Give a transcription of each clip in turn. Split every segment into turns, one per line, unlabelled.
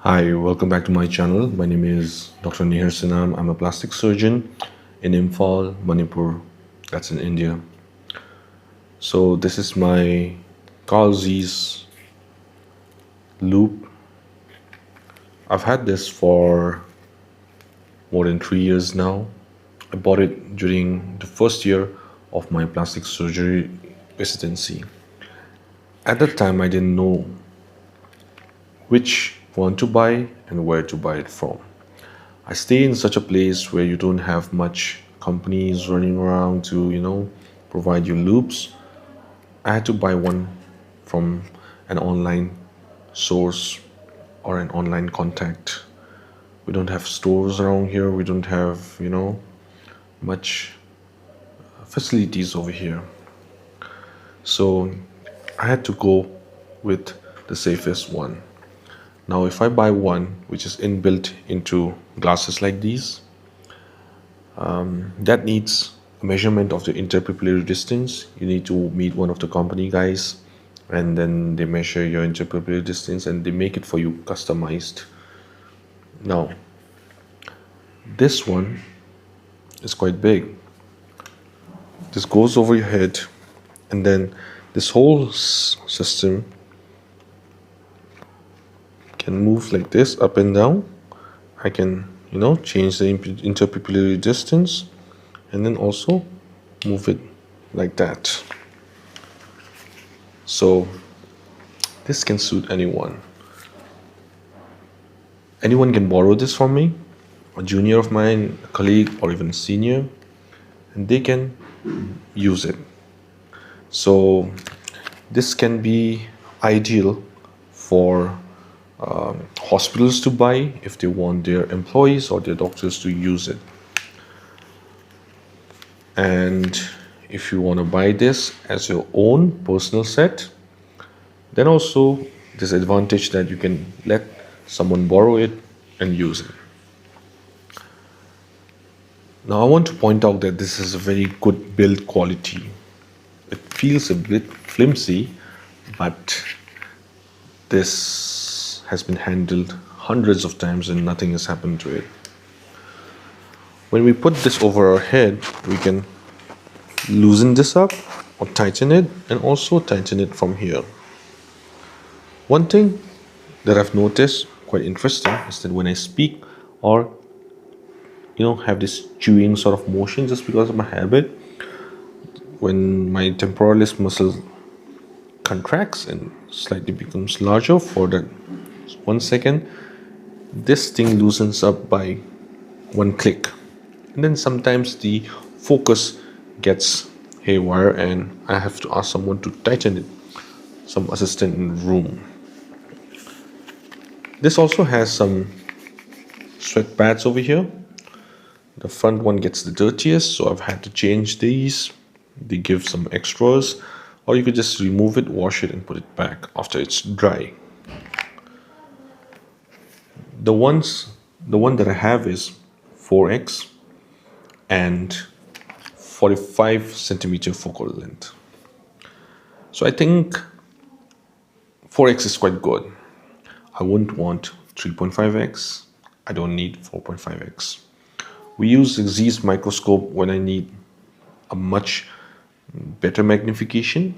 Hi, welcome back to my channel. My name is Dr. Nihar Sinam. I'm a plastic surgeon in Imphal, Manipur. That's in India. So this is my Zeiss Loupe. I've had this for more than 3 years now. I bought it during the first year of my plastic surgery residency. At that time, I didn't know which one to buy and where to buy it from. I stay in such a place where you don't have much companies running around to, provide you loops. I had to buy one from an online source or an online contact. We don't have stores around here. We don't have, much facilities over here. So I had to go with the safest one. Now, if I buy one which is inbuilt into glasses like these, that needs a measurement of the interpupillary distance. You need to meet one of the company guys, and then they measure your interpupillary distance and they make it for you customized. Now, this one is quite big. This goes over your head, and then this whole system can move like this, up and down. I can, change the interpupillary distance, and then also move it like that. So this can suit anyone. Anyone can borrow this from me, a junior of mine, a colleague, or even a senior, and they can use it. So this can be ideal for hospitals to buy if they want their employees or their doctors to use it. And if you want to buy this as your own personal set, then also this advantage that you can let someone borrow it and use it. Now I want to point out that this is a very good build quality. It feels a bit flimsy, but this has been handled hundreds of times and nothing has happened to it. When we put this over our head, we can loosen this up or tighten it, and also tighten it from here. One thing that I've noticed quite interesting is that when I speak or have this chewing sort of motion, just because of my habit, when my temporalis muscle contracts and slightly becomes larger for that 1 second, this thing loosens up by one click, and then sometimes the focus gets haywire and I have to ask someone to tighten it, some assistant in the room. This also has some sweat pads over here. The front one gets the dirtiest, so I've had to change these. They give some extras, or you could just remove it, wash it, and put it back after it's dry. The one that I have is 4x and 45 centimeter focal length. So I think 4x is quite good. I wouldn't want 3.5x. I don't need 4.5x. We use the Zeiss microscope when I need a much better magnification,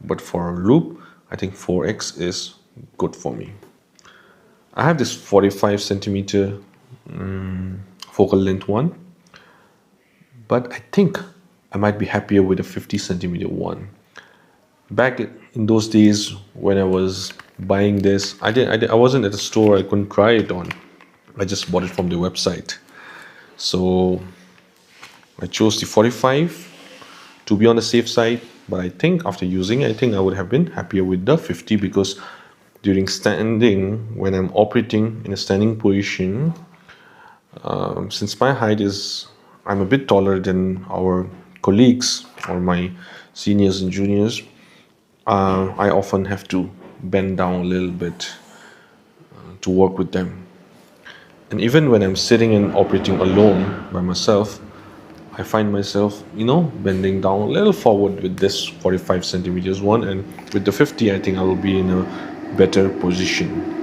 but for a loupe, I think 4x is good for me. I have this 45 centimeter focal length one, but I think I might be happier with a 50 centimeter one. Back in those days when I was buying this, I wasn't at a store. I couldn't try it on. I just bought it from the website. So I chose the 45 to be on the safe side, but I think after using it, I think I would have been happier with the 50, because during standing, when I'm operating in a standing position, since my height I'm a bit taller than our colleagues or my seniors and juniors, I often have to bend down a little bit to work with them. And even when I'm sitting and operating alone by myself, I find myself, bending down a little forward with this 45 centimeters one, and with the 50, I think I will be in a better position.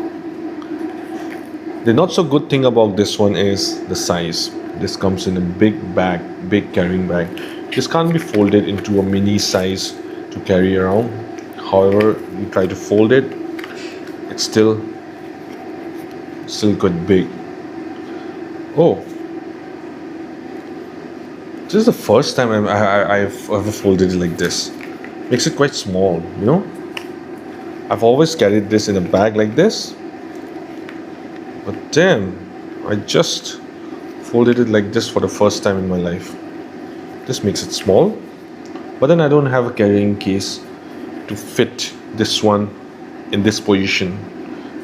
The not so good thing about this one is the size. This comes in a big bag, big carrying bag. This can't be folded into a mini size to carry around. However, you try to fold it, it's still quite big. Oh, this is the first time I've ever folded it like this. Makes it quite small, you know. I've always carried this in a bag like this, but damn, I just folded it like this for the first time in my life. This makes it small, but then I don't have a carrying case to fit this one in this position.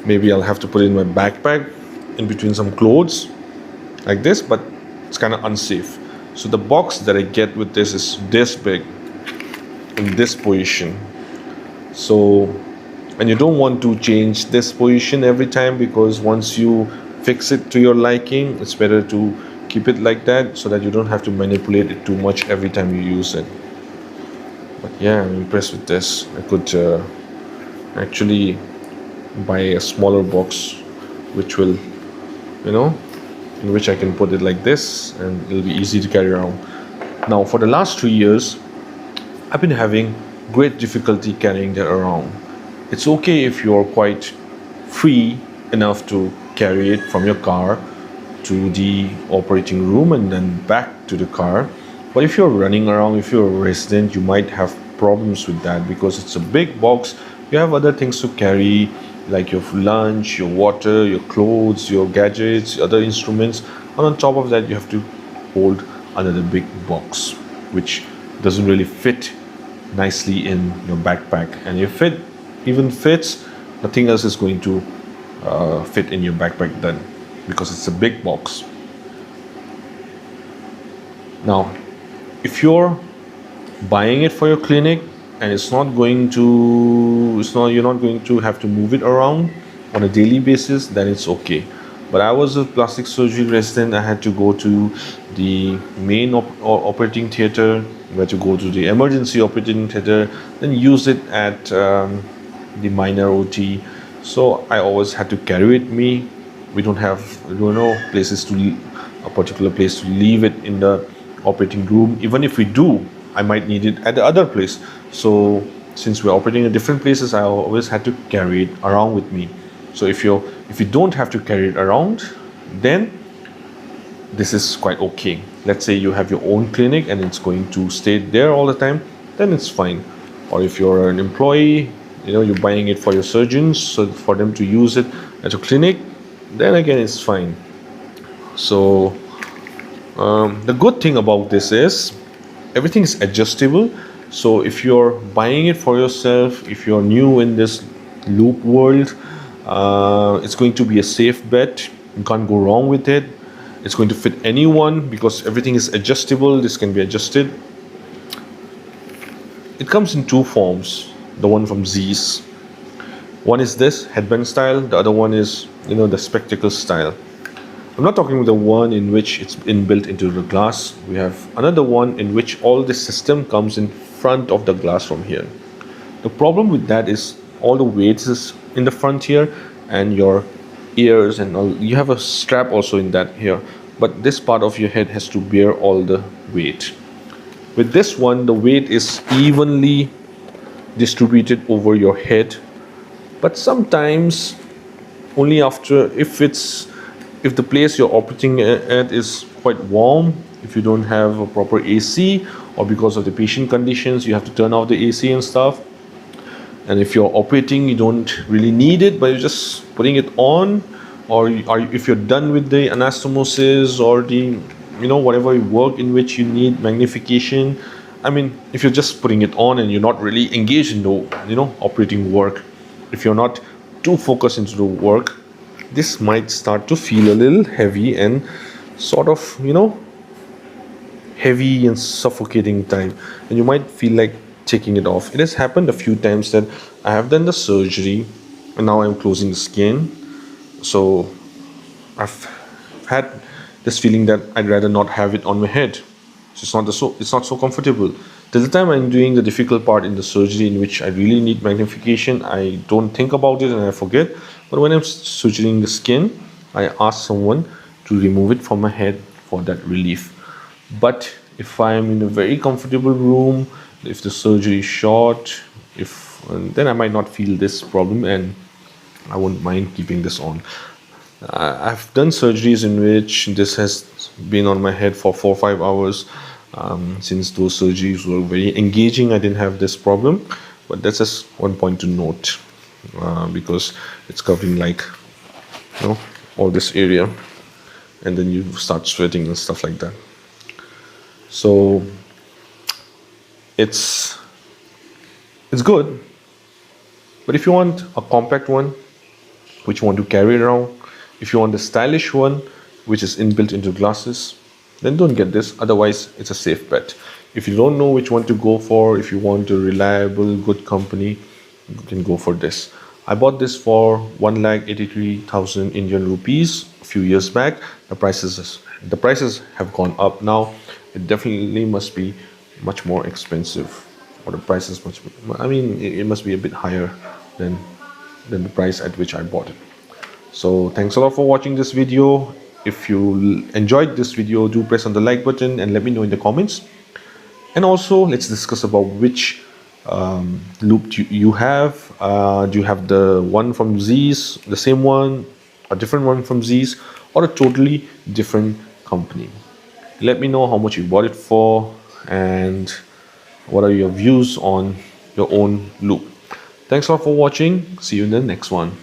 Maybe I'll have to put it in my backpack in between some clothes like this, but it's kind of unsafe. So the box that I get with this is this big in this position. So, and you don't want to change this position every time, because once you fix it to your liking, it's better to keep it like that so that you don't have to manipulate it too much every time you use it. But yeah, I'm impressed with this. I could actually buy a smaller box which will, you know, in which I can put it like this, and it'll be easy to carry around. Now for the last 3 years I've been having great difficulty carrying that around. It's okay if you're quite free enough to carry it from your car to the operating room and then back to the car. But if you're running around, if you're a resident, you might have problems with that, because it's a big box. You have other things to carry, like your lunch, your water, your clothes, your gadgets, other instruments, and on top of that you have to hold another big box which doesn't really fit nicely in your backpack. And if it even fits, nothing else is going to fit in your backpack then, because it's a big box. Now if you're buying it for your clinic and you're not going to have to move it around on a daily basis, then it's okay. But I was a plastic surgery resident. I had to go to the main operating theater, we had to go to the emergency operating theater, then use it at the minor OT. So I always had to carry it with me. We don't have, places to a particular place to leave it in the operating room. Even if we do, I might need it at the other place. So since we're operating in different places, I always had to carry it around with me. So if you don't have to carry it around, then this is quite okay. Let's say you have your own clinic and it's going to stay there all the time, then it's fine. Or if you're an employee, you're buying it for your surgeons, so for them to use it at your clinic, then again it's fine. So the good thing about this is everything is adjustable. So if you're buying it for yourself, if you're new in this Loupe world, it's going to be a safe bet. You can't go wrong with it. It's going to fit anyone because everything is adjustable. This can be adjusted. It comes in two forms. The one from Zeiss. One is this headband style. The other one is the spectacle style. I'm not talking about the one in which it's inbuilt into the glass. We have another one in which all the system comes in front of the glass from here. The problem with that is all the weight is in the front here, and your ears and all. You have a strap also in that here, but this part of your head has to bear all the weight. With this one, the weight is evenly distributed over your head, but sometimes only after if the place you're operating at is quite warm, if you don't have a proper AC, or because of the patient conditions you have to turn off the AC and stuff. And if you're operating, you don't really need it, but you're just putting it on, or if you're done with the anastomosis or the whatever work in which you need magnification. I mean, if you're just putting it on and you're not really engaged in the operating work, if you're not too focused into the work, this might start to feel a little heavy and sort of heavy and suffocating type, and you might feel like taking it off. It has happened a few times that I have done the surgery and now I'm closing the skin, so I've had this feeling that I'd rather not have it on my head. So it's not so comfortable. Till the time I'm doing the difficult part in the surgery in which I really need magnification, I don't think about it and I forget. But when I'm suturing the skin, I ask someone to remove it from my head for that relief. But if I am in a very comfortable room, if the surgery is short, if then I might not feel this problem, and I won't mind keeping this on. I've done surgeries in which this has been on my head for 4 or 5 hours. Since those surgeries were very engaging, I didn't have this problem. But that's just one point to note, because it's covering like, you know, all this area, and then you start sweating and stuff like that. So it's good, but if you want a compact one which you want to carry around, if you want the stylish one which is inbuilt into glasses, then don't get this. Otherwise, it's a safe bet. If you don't know which one to go for, if you want a reliable, good company, you can go for this. I bought this for 1,83,000 Indian rupees a few years back. The prices have gone up now. It definitely must be much more expensive, or the price is much. I mean, it must be a bit higher than the price at which I bought it. So thanks a lot for watching this video. If you enjoyed this video, do press on the like button and let me know in the comments. And also, let's discuss about which Loupe you have. Do you have the one from Zeiss, the same one, a different one from Zeiss, or a totally different company? Let me know how much you bought it for and what are your views on your own Loupe. Thanks a lot for watching. See you in the next one.